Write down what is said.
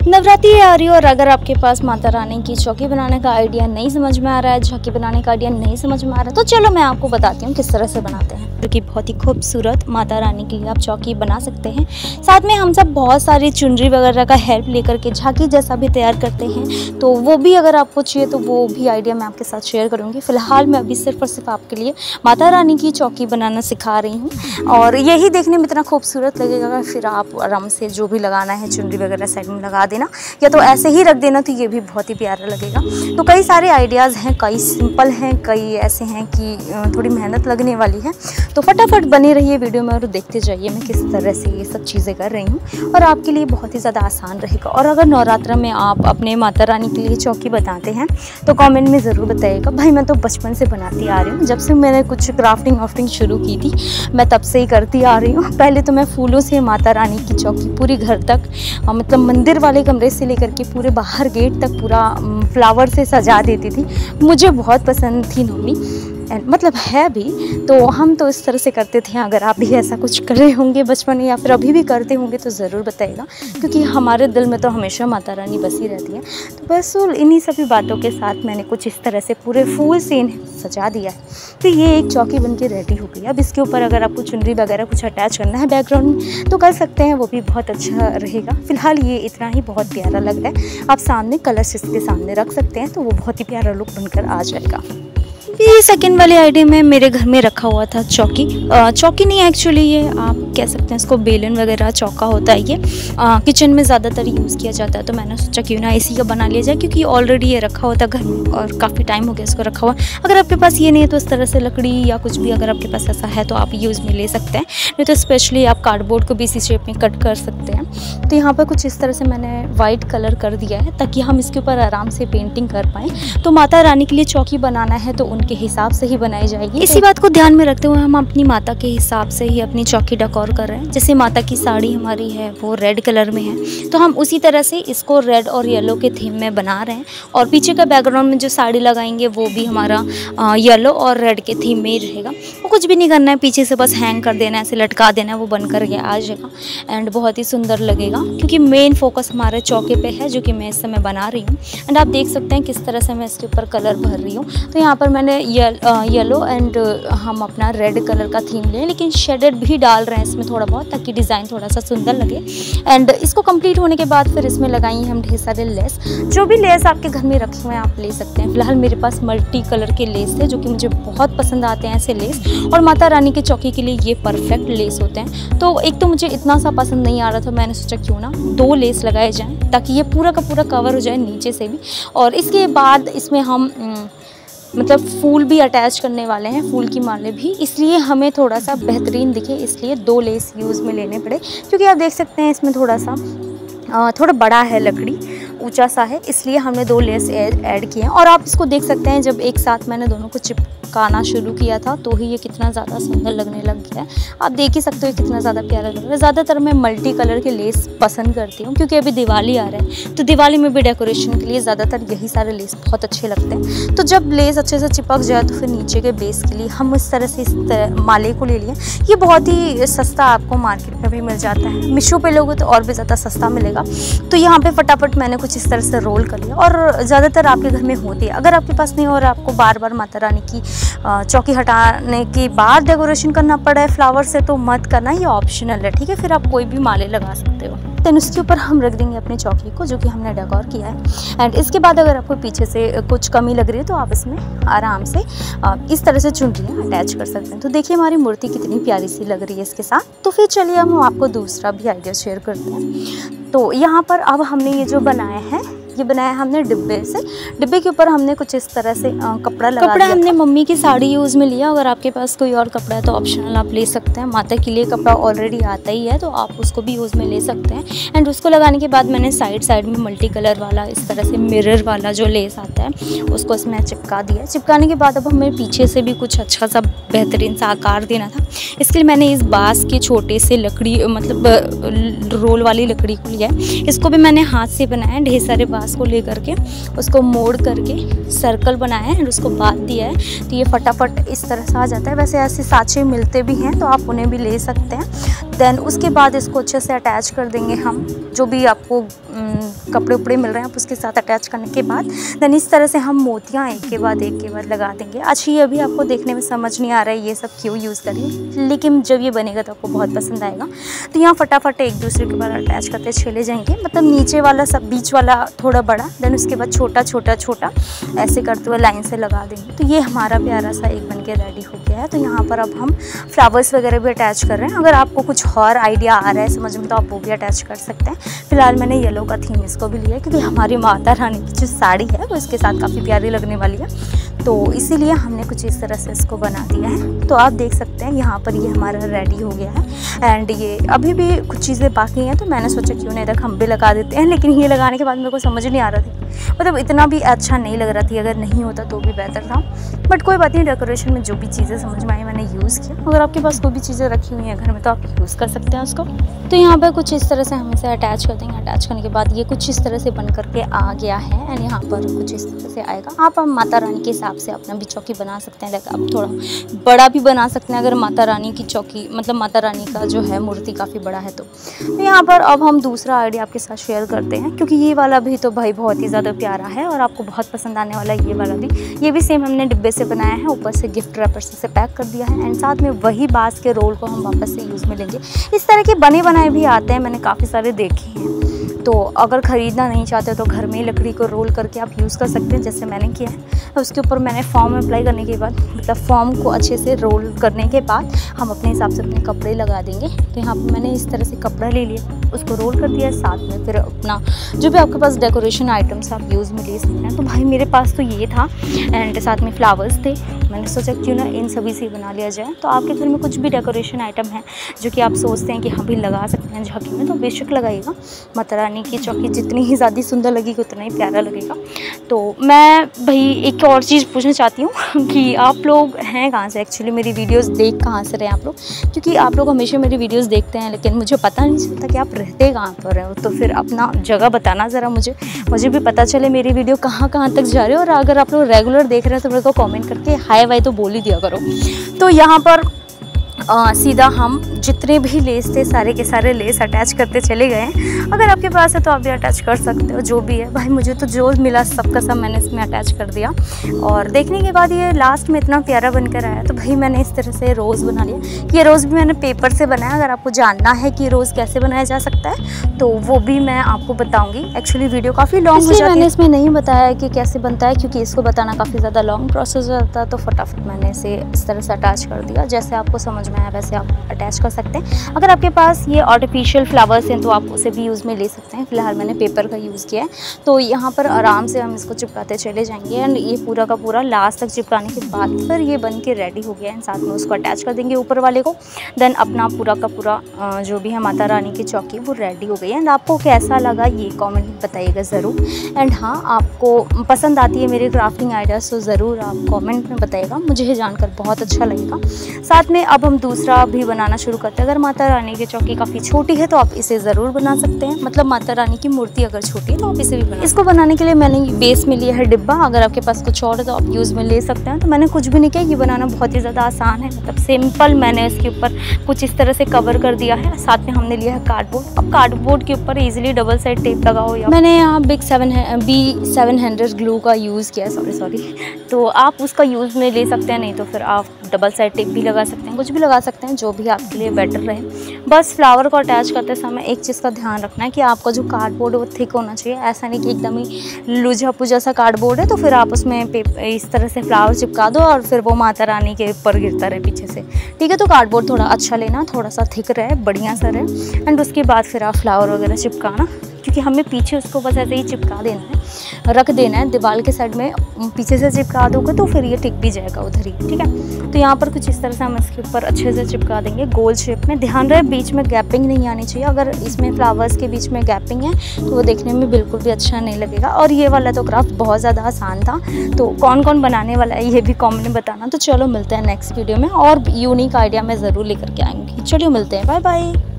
नवरात्रि आ रही है और अगर आपके पास माता रानी की चौकी बनाने का आइडिया नहीं समझ में आ रहा है, झांकी बनाने का आइडिया नहीं समझ में आ रहा है, तो चलो मैं आपको बताती हूँ किस तरह से बनाते हैं, जो कि बहुत ही खूबसूरत माता रानी के लिए आप चौकी बना सकते हैं। साथ में हम सब बहुत सारी चुनरी वगैरह का हेल्प लेकर के झांकी जैसा भी तैयार करते हैं, तो वो भी अगर आपको चाहिए तो वो भी आइडिया मैं आपके साथ शेयर करूँगी। फिलहाल मैं अभी सिर्फ और सिर्फ आपके लिए माता रानी की चौकी बनाना सिखा रही हूँ, और यही देखने में इतना खूबसूरत लगेगा। फिर आप आराम से जो भी लगाना है चुनरी वगैरह साइड में लगा देना, या तो ऐसे ही रख देना, तो ये भी बहुत ही प्यारा लगेगा। तो कई सारे आइडियाज़ हैं, कई सिंपल हैं, कई ऐसे हैं कि थोड़ी मेहनत लगने वाली है। तो फटाफट बने रहिए वीडियो में और देखते जाइए मैं किस तरह से ये सब चीज़ें कर रही हूँ, और आपके लिए बहुत ही ज़्यादा आसान रहेगा। और अगर नवरात्र में आप अपने माता रानी के लिए चौकी बनाते हैं तो कमेंट में ज़रूर बताइएगा। भाई मैं तो बचपन से बनाती आ रही हूँ, जब से मैंने कुछ क्राफ्टिंग शुरू की थी मैं तब से ही करती आ रही हूँ। पहले तो मैं फूलों से माता रानी की चौकी पूरी घर तक, मतलब मंदिर वाले कमरे से लेकर के पूरे बाहर गेट तक पूरा फ्लावर से सजा देती थी। मुझे बहुत पसंद थी नवमी, मतलब है भी, तो हम तो इस तरह से करते थे। अगर आप भी ऐसा कुछ कर रहे होंगे बचपन में या फिर अभी भी करते होंगे तो ज़रूर बताइएगा, क्योंकि हमारे दिल में तो हमेशा माता रानी बसी रहती है। तो बस इन्हीं सभी बातों के साथ मैंने कुछ इस तरह से पूरे फूल से इन्हें सजा दिया है। तो ये एक चौकी बन के रेडी हो गई। अब इसके ऊपर अगर आपको चुनरी वगैरह कुछ अटैच करना है बैकग्राउंड में तो कर सकते हैं, वो भी बहुत अच्छा रहेगा। फिलहाल ये इतना ही बहुत प्यारा लग रहा है। आप सामने कलर्स इसके सामने रख सकते हैं तो वो बहुत ही प्यारा लुक बनकर आ जाएगा। ये सेकंड वाले आइडिया में मेरे घर में रखा हुआ था चौकी। चौकी नहीं, एक्चुअली ये आप कह सकते हैं इसको बेलन वगैरह चौका होता है। ये किचन में ज़्यादातर यूज़ किया जाता है, तो मैंने सोचा क्यों ना इसी का बना लिया जाए, क्योंकि ऑलरेडी ये रखा हुआ था घर में और काफ़ी टाइम हो गया इसको रखा हुआ। अगर आपके पास ये नहीं है तो इस तरह से लकड़ी या कुछ भी अगर आपके पास ऐसा है तो आप यूज़ में ले सकते हैं, नहीं तो स्पेशली आप कार्डबोर्ड को भी इसी शेप में कट कर सकते हैं। तो यहाँ पर कुछ इस तरह से मैंने वाइट कलर कर दिया है ताकि हम इसके ऊपर आराम से पेंटिंग कर पाएँ। तो माता रानी के लिए चौकी बनाना है तो के हिसाब से ही बनाई जाएगी। इसी बात को ध्यान में रखते हुए हम अपनी माता के हिसाब से ही अपनी चौकी डेकोर कर रहे हैं। जैसे माता की साड़ी हमारी है वो रेड कलर में है, तो हम उसी तरह से इसको रेड और येलो के थीम में बना रहे हैं। और पीछे का बैकग्राउंड में जो साड़ी लगाएंगे वो भी हमारा येलो और रेड के थीम में ही रहेगा। वो कुछ भी नहीं करना है, पीछे से बस हैंग कर देना है, ऐसे लटका देना है, वो बनकर के आ जाएगा एंड बहुत ही सुंदर लगेगा। क्योंकि मेन फोकस हमारे चौके पे है जो कि मैं इस समय बना रही हूँ। एंड आप देख सकते हैं किस तरह से मैं इसके ऊपर कलर भर रही हूँ। तो यहाँ पर मैंने येलो एंड हम अपना रेड कलर का थीम लें, लेकिन शेडेड भी डाल रहे हैं इसमें थोड़ा बहुत, ताकि डिज़ाइन थोड़ा सा सुंदर लगे। एंड इसको कंप्लीट होने के बाद फिर इसमें लगाई हम ढेर सारे लेस। जो भी लेस आपके घर में रखे हुए हैं आप ले सकते हैं। फिलहाल मेरे पास मल्टी कलर के लेस है जो कि मुझे बहुत पसंद आते हैं ऐसे लेस, और माता रानी के चौकी के लिए ये परफेक्ट लेस होते हैं। तो एक तो मुझे इतना सा पसंद नहीं आ रहा था, मैंने सोचा क्यों ना 2 लेस लगाए जाएँ ताकि ये पूरा का पूरा कवर हो जाए नीचे से भी। और इसके बाद इसमें हम मतलब फूल भी अटैच करने वाले हैं, फूल की माले भी, इसलिए हमें थोड़ा सा बेहतरीन दिखे इसलिए 2 लेस यूज़ में लेने पड़े। क्योंकि आप देख सकते हैं इसमें थोड़ा बड़ा है, लकड़ी ऊंचा सा है, इसलिए हमने 2 लेस ऐड किए हैं। और आप इसको देख सकते हैं जब एक साथ मैंने दोनों को चिपकाना शुरू किया था तो ही ये कितना ज़्यादा सुंदर लगने लग गया है। आप देख ही सकते हो कितना ज़्यादा प्यारा लग रहा है। ज़्यादातर मैं मल्टी कलर के लेस पसंद करती हूँ, क्योंकि अभी दिवाली आ रहा है तो दिवाली में भी डेकोरेशन के लिए ज़्यादातर यही सारे लेस बहुत अच्छे लगते हैं। तो जब लेस अच्छे से चिपक जाए तो फिर नीचे के बेस के लिए हम इस तरह से माले को ले लिए। ये बहुत ही सस्ता आपको मार्केट में भी मिल जाता है, मीशो पे लोगों तो और भी ज़्यादा सस्ता मिलेगा। तो यहाँ पे फटाफट मैंने कुछ इस तरह से रोल कर लिया, और ज़्यादातर आपके घर में होती है। अगर आपके पास नहीं और आपको बार बार माता रानी की चौकी हटाने के बाद डेकोरेशन करना पड़ा है फ्लावर से तो मत करना, ये ऑप्शनल है, ठीक है। फिर आप कोई भी माले लगा सकते हो। देन उसके ऊपर हम रख देंगे अपनी चौकी को जो कि हमने डेकोर किया है। एंड इसके बाद अगर आपको पीछे से कुछ कमी लग रही है तो आप इसमें आराम से इस तरह से चुनरियाँ अटैच कर सकते हैं। तो देखिए हमारी मूर्ति कितनी प्यारी सी लग रही है इसके साथ। तो फिर चलिए हम आपको दूसरा भी आइडिया शेयर करते हैं। तो यहाँ पर अब हमने ये जो बनाया है, ये बनाया हमने डिब्बे से। डिब्बे के ऊपर हमने कुछ इस तरह से कपड़ा लगा दिया। हमने मम्मी की साड़ी यूज़ में लिया। अगर आपके पास कोई और कपड़ा है तो ऑप्शनल आप ले सकते हैं। माता के लिए कपड़ा ऑलरेडी आता ही है तो आप उसको भी यूज़ में ले सकते हैं। एंड उसको लगाने के बाद मैंने साइड में मल्टी कलर वाला इस तरह से मिरर वाला जो लेस आता है उसको इसमें चिपका दिया। चिपकाने के बाद अब हमें पीछे से भी कुछ अच्छा सा बेहतरीन सा आकार देना था। इसके लिए मैंने इस बाँस के छोटे से लकड़ी, मतलब रोल वाली लकड़ी को लिया है। इसको भी मैंने हाथ से बनाया, ढेर सारे बाँस को लेकर के उसको मोड़ करके सर्कल बनाया है और उसको बांध दिया है। तो ये फटाफट इस तरह से आ जाता है। वैसे ऐसे साँचे मिलते भी हैं तो आप उन्हें भी ले सकते हैं। देन उसके बाद इसको अच्छे से अटैच कर देंगे हम, जो भी आपको कपड़े उपड़े मिल रहे हैं आप उसके साथ अटैच करने के बाद देन इस तरह से हम मोतियाँ एक के बाद लगा देंगे। अच्छा, ये अभी आपको देखने में समझ नहीं आ रहा है ये सब क्यों यूज़ करें, लेकिन जब ये बनेगा तो आपको बहुत पसंद आएगा। तो यहाँ फटाफट एक दूसरे के बाद अटैच करते चले जाएंगे, मतलब नीचे वाला सब बीच वाला थोड़ा बड़ा, देन उसके बाद छोटा छोटा छोटा ऐसे करते हुए लाइन से लगा देंगे। तो ये हमारा प्यारा सा एक बन के रेडी हो गया है। तो यहाँ पर अब हम फ्लावर्स वगैरह भी अटैच कर रहे हैं। अगर आपको कुछ और आइडिया आ रहा है समझ में तो आप वो भी अटैच कर सकते हैं। फिलहाल मैंने येलो का थीम इसको भी लिया है क्योंकि हमारी माता रानी की जो साड़ी है वो इसके साथ काफ़ी प्यारी लगने वाली है, तो इसीलिए हमने कुछ इस तरह से इसको बना दिया है। तो आप देख सकते हैं यहाँ पर ये हमारा रेडी हो गया है। एंड ये अभी भी कुछ चीज़ें बाकी हैं, तो मैंने सोचा क्यों नहीं हम भी लगा देते हैं, लेकिन ये लगाने के बाद मेरे को समझ नहीं आ रहा था, मतलब इतना भी अच्छा नहीं लग रहा थी। अगर नहीं होता तो भी बेहतर था, बट कोई बात नहीं, डेकोरेशन में जो भी चीज़ें समझ में आई मैंने यूज़ किया। अगर आपके पास कोई भी चीज़ें रखी हुई हैं घर में तो आप यूज़ कर सकते हैं उसको। तो यहाँ पर कुछ इस तरह से हम इसे अटैच कर देंगे। अटैच करने के बाद ये कुछ इस तरह से बन करके आ गया है एंड यहाँ पर कुछ इस तरह से आएगा। आप माता रानी के हिसाब से अपना भी चौकी बना सकते हैं, लाइक आप थोड़ा बड़ा भी बना सकते हैं अगर माता रानी की चौकी, मतलब माता रानी का जो है मूर्ति काफ़ी बड़ा है। तो यहाँ पर अब हम दूसरा आइडिया आपके साथ शेयर करते हैं, क्योंकि ये वाला भी तो भाई बहुत ही ज़्यादा प्यारा है और आपको बहुत पसंद आने वाला है ये वाला भी। ये भी सेम हमने डिब्बे से बनाया है, ऊपर से गिफ्ट रैपर से पैक कर दिया है एंड साथ में वही बांस के रोल को हम वापस से यूज़ में लेंगे। इस तरह के बने बनाए भी आते हैं, मैंने काफ़ी सारे देखे हैं। तो अगर ख़रीदना नहीं चाहते तो घर में ही लकड़ी को रोल करके आप यूज़ कर सकते हैं, जैसे मैंने किया है। तो उसके ऊपर मैंने फॉर्म अप्लाई करने के बाद, मतलब फॉर्म को अच्छे से रोल करने के बाद हम अपने हिसाब से अपने कपड़े लगा देंगे। तो यहाँ पर मैंने इस तरह से कपड़ा ले लिया, उसको रोल कर दिया, साथ में फिर अपना जो भी आपके पास डेकोरेशन आइटम्स आप यूज़ में ले सकते हैं। तो भाई मेरे पास तो ये था एंड साथ में फ्लावर्स थे, मैंने सोचा क्यों ना इन सभी से बना लिया जाए। तो आपके घर में कुछ भी डेकोरेशन आइटम है जो कि आप सोचते हैं कि हम भी लगा सकते हैं झांकी में, तो बेशक लगाइएगा। माता रानी की चौकी जितनी ही ज़्यादा सुंदर लगेगी उतना ही प्यारा लगेगा। तो मैं भाई एक और चीज़ पूछना चाहती हूँ कि आप लोग हैं कहाँ से, एक्चुअली मेरी वीडियोस देख कहाँ से रहे हैं आप लोग, क्योंकि आप लोग हमेशा मेरी वीडियोस देखते हैं लेकिन मुझे पता नहीं चलता कि आप रहते कहाँ पर हो। तो फिर अपना जगह बताना ज़रा मुझे भी पता चले मेरी वीडियो कहाँ तक जा रही है। और अगर आप लोग रेगुलर देख रहे हैं तो मेरे को कॉमेंट करके हाय वाई तो बोल ही दिया करो। तो यहाँ पर सीधा हम जितने भी लेस थे सारे के सारे लेस अटैच करते चले गए हैं। अगर आपके पास है तो आप भी अटैच कर सकते हो, जो भी है। भाई मुझे तो जो मिला सबका सब मैंने इसमें अटैच कर दिया और देखने के बाद ये लास्ट में इतना प्यारा बनकर आया। तो भाई मैंने इस तरह से रोज़ बना लिया। ये रोज़ भी मैंने पेपर से बनाया। अगर आपको जानना है कि रोज़ कैसे बनाया जा सकता है तो वो भी मैं आपको बताऊँगी। एक्चुअली वीडियो काफ़ी लॉन्ग हो जाती है, मैंने इसमें नहीं बताया कि कैसे बनता है, क्योंकि इसको बताना काफ़ी ज़्यादा लॉन्ग प्रोसेस होता है। तो फटाफट मैंने इसे इस तरह से अटैच कर दिया, जैसे आपको समझ में आया वैसे आप अटैच कर सकते हैं। अगर आपके पास ये आर्टिफिशियल फ्लावर्स हैं तो आप उसे भी यूज़ में ले सकते हैं। फिलहाल मैंने पेपर का यूज़ किया है। तो यहाँ पर आराम से हम इसको चिपकाते चले जाएंगे एंड ये पूरा का पूरा लास्ट तक चिपकाने के बाद फिर ये बन के रेडी हो गया है। साथ में उसको अटैच कर देंगे ऊपर वाले को। देन अपना पूरा का पूरा जो भी है माता रानी की चौकी वो रेडी हो गई है। एंड आपको कैसा लगा ये कॉमेंट में बताइएगा ज़रूर। एंड हाँ, आपको पसंद आती है मेरी क्राफ्टिंग आइडियाज़ तो ज़रूर आप कॉमेंट में बताइएगा, मुझे ये जानकर बहुत अच्छा लगेगा। साथ में अब हम दूसरा भी बनाना शुरू करते हैं। अगर माता रानी की चौकी काफ़ी छोटी है तो आप इसे ज़रूर बना सकते हैं, मतलब माता रानी की मूर्ति अगर छोटी है तो आप इसे भी बना। इसको बनाने के लिए मैंने बेस में लिया है डिब्बा। अगर आपके पास कुछ और है तो आप यूज़ में ले सकते हैं। तो मैंने कुछ भी नहीं किया, ये बनाना बहुत ही ज़्यादा आसान है, मतलब सिंपल। मैंने इसके ऊपर कुछ इस तरह से कवर कर दिया है। साथ में हमने लिया है कार्डबोर्ड। अब कार्डबोर्ड के ऊपर ईजिली डबल साइड टेप लगाओ, या मैंने यहाँ B700 ग्लू का यूज़ किया है, सॉरी। तो आप उसका यूज़ में ले सकते हैं, नहीं तो फिर आप डबल साइड टेप भी लगा सकते हैं, कुछ भी लगा सकते हैं, जो भी आपके लिए बेटर रहे। बस फ्लावर को अटैच करते समय एक चीज़ का ध्यान रखना है कि आपका जो कार्डबोर्ड है वो थिक होना चाहिए। ऐसा नहीं कि एकदम ही लूझा पुझा सा कार्डबोर्ड है तो फिर आप उसमें इस तरह से फ्लावर चिपका दो और फिर वो माता रानी के ऊपर गिरता रहे पीछे से, ठीक है। तो कार्डबोर्ड थोड़ा अच्छा लेना, थोड़ा सा थिक रहे, बढ़िया सा रहे। एंड उसके बाद फिर आप फ्लावर वगैरह चिपकाना, क्योंकि हमें पीछे उसको बस ऐसे ही चिपका देना है, रख देना है दीवार के साइड में। पीछे से चिपका दोगे तो फिर ये टिक भी जाएगा उधर ही, ठीक है। तो यहाँ पर कुछ इस तरह से हम इसके ऊपर अच्छे से चिपका देंगे गोल शेप में। ध्यान रहे बीच में गैपिंग नहीं आनी चाहिए। अगर इसमें फ्लावर्स के बीच में गैपिंग है तो वो देखने में बिल्कुल भी अच्छा नहीं लगेगा। और ये वाला तो क्राफ्ट बहुत ज़्यादा आसान था। तो कौन कौन बनाने वाला है ये भी कॉमेंट में बताना। तो चलो मिलते हैं नेक्स्ट वीडियो में और यूनिक आइडिया मैं ज़रूर लेकर के आएंगी। चलिए मिलते हैं, बाय बाय।